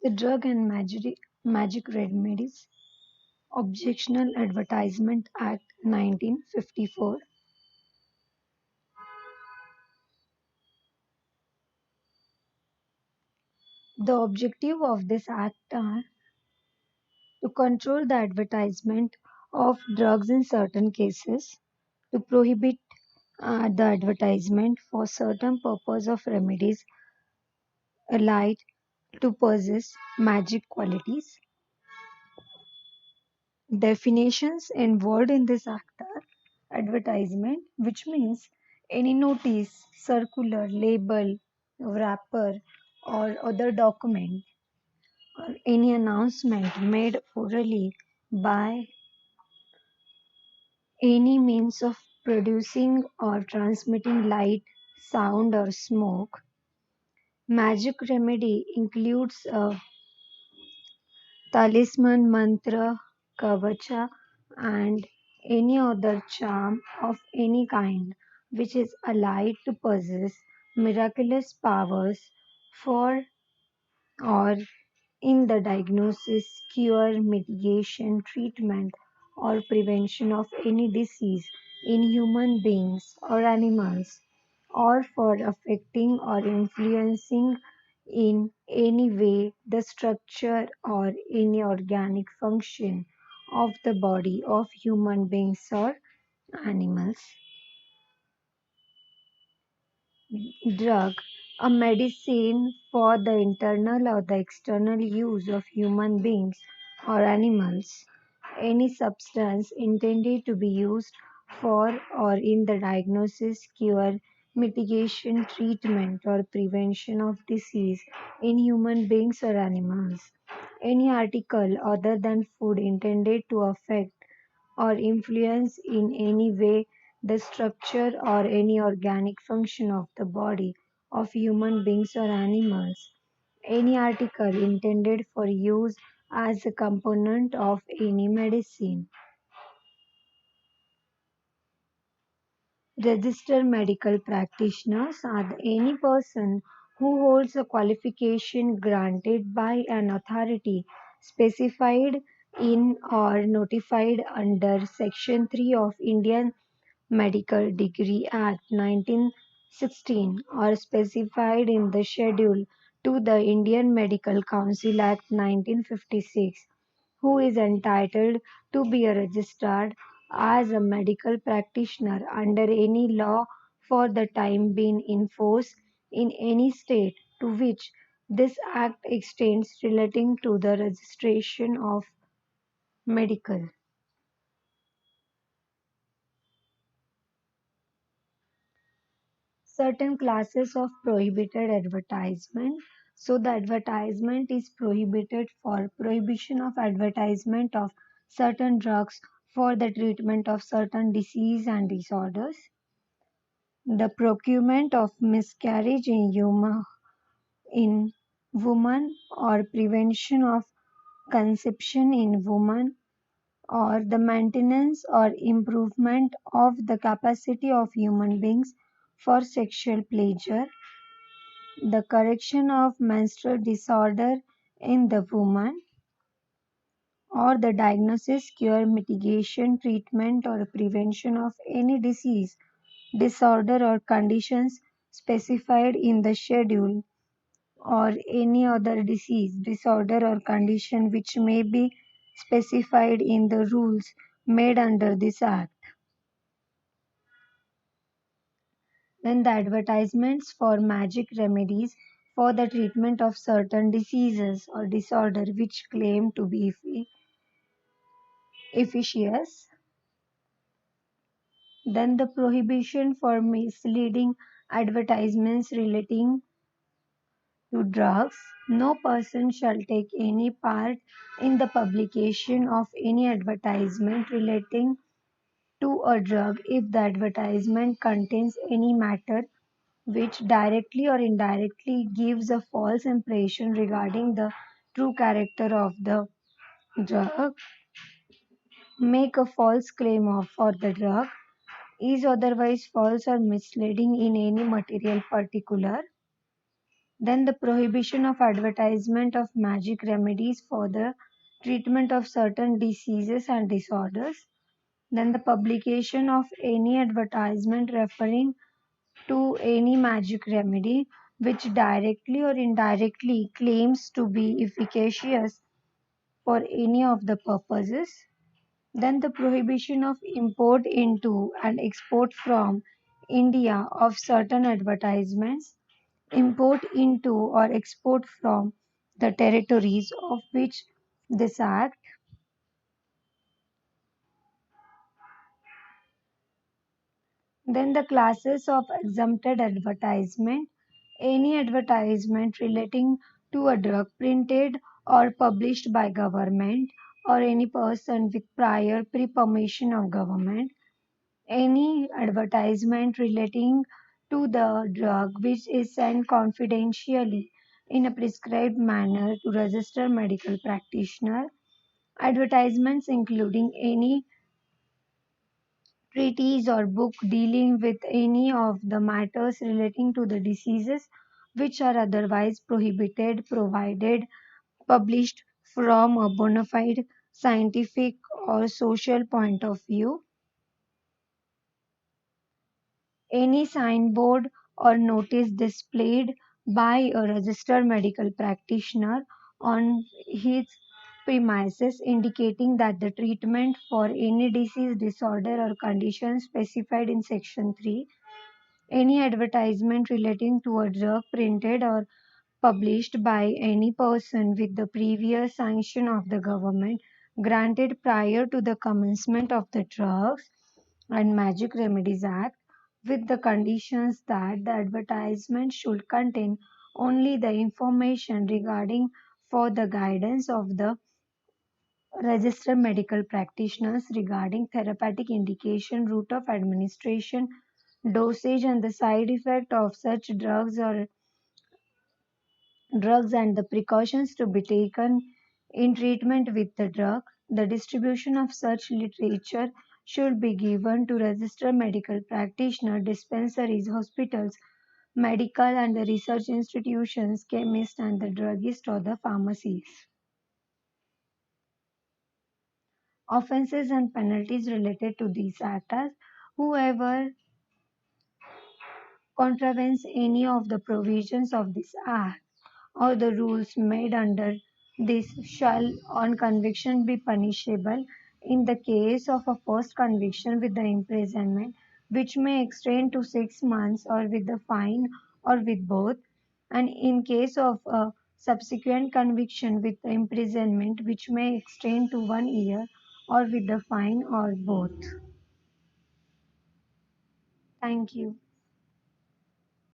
The Drug and Magic Remedies Objectionable Advertisement Act 1954. The objective of this act are to control the advertisement of drugs in certain cases, to prohibit the advertisement for certain purpose of remedies allied to possess magic qualities. Definitions involved in this act are advertisement, which means any notice, circular, label, wrapper, or other document, or any announcement made orally by any means of producing or transmitting light, sound, or smoke. Magic remedy includes a talisman, mantra, kavacha, and any other charm of any kind which is allied to possess miraculous powers for or in the diagnosis, cure, mitigation, treatment, or prevention of any disease in human beings or animals, or for affecting or influencing in any way the structure or any organic function of the body of human beings or animals. Drug, a medicine for the internal or the external use of human beings or animals. Any substance intended to be used for or in the diagnosis, cure, mitigation, treatment, or prevention of disease in human beings or animals. Any article other than food intended to affect or influence in any way the structure or any organic function of the body of human beings or animals. Any article intended for use as a component of any medicine. Registered medical practitioners are any person who holds a qualification granted by an authority specified in or notified under Section 3 of Indian Medical Degree Act 1916 or specified in the schedule to the Indian Medical Council Act 1956, who is entitled to be registered as a medical practitioner under any law for the time being in force in any state to which this act extends relating to the registration of medical. Certain classes of prohibited advertisement. So the advertisement is prohibited for prohibition of advertisement of certain drugs for the treatment of certain disease and disorders. The procurement of miscarriage in woman or prevention of conception in woman or the maintenance or improvement of the capacity of human beings for sexual pleasure, the correction of menstrual disorder in the woman, or the diagnosis, cure, mitigation, treatment, or prevention of any disease, disorder, or conditions specified in the schedule, or any other disease, disorder, or condition which may be specified in the rules made under this Act. Then the advertisements for magic remedies for the treatment of certain diseases or disorder which claim to be efficacious. Then the prohibition for misleading advertisements relating to drugs. No person shall take any part in the publication of any advertisement relating to a drug if the advertisement contains any matter which directly or indirectly gives a false impression regarding the true character of the drug, make a false claim for the drug, is otherwise false or misleading in any material particular, Then the prohibition of advertisement of magic remedies for the treatment of certain diseases and disorders. Then the publication of any advertisement referring to any magic remedy which directly or indirectly claims to be efficacious for any of the purposes. Then the prohibition of import into and export from India of certain advertisements, import into or export from the territories of which this act. Then the classes of exempted advertisement, any advertisement relating to a drug printed or published by government or any person with prior pre-permission of government, any advertisement relating to the drug which is sent confidentially in a prescribed manner to registered medical practitioner, advertisements including any treatise or book dealing with any of the matters relating to the diseases which are otherwise prohibited, provided, published from a bona fide scientific or social point of view. Any signboard or notice displayed by a registered medical practitioner on his premises indicating that the treatment for any disease, disorder, or condition specified in Section 3, any advertisement relating to a drug printed or published by any person with the previous sanction of the government granted prior to the commencement of the Drugs and Magic Remedies Act, with the conditions that the advertisement should contain only the information regarding for the guidance of the registered medical practitioners regarding therapeutic indication, route of administration, dosage, and the side effect of such drugs and the precautions to be taken in treatment with the drug. The distribution of such literature should be given to registered medical practitioner, dispensaries, hospitals, medical and the research institutions, chemists, and the druggist or the pharmacies. Offences and penalties related to these acts are whoever contravenes any of the provisions of this act or the rules made under this shall on conviction be punishable in the case of a first conviction with the imprisonment which may extend to 6 months or with the fine or with both, and in case of a subsequent conviction with the imprisonment which may extend to 1 year or with the fine or both. Thank you.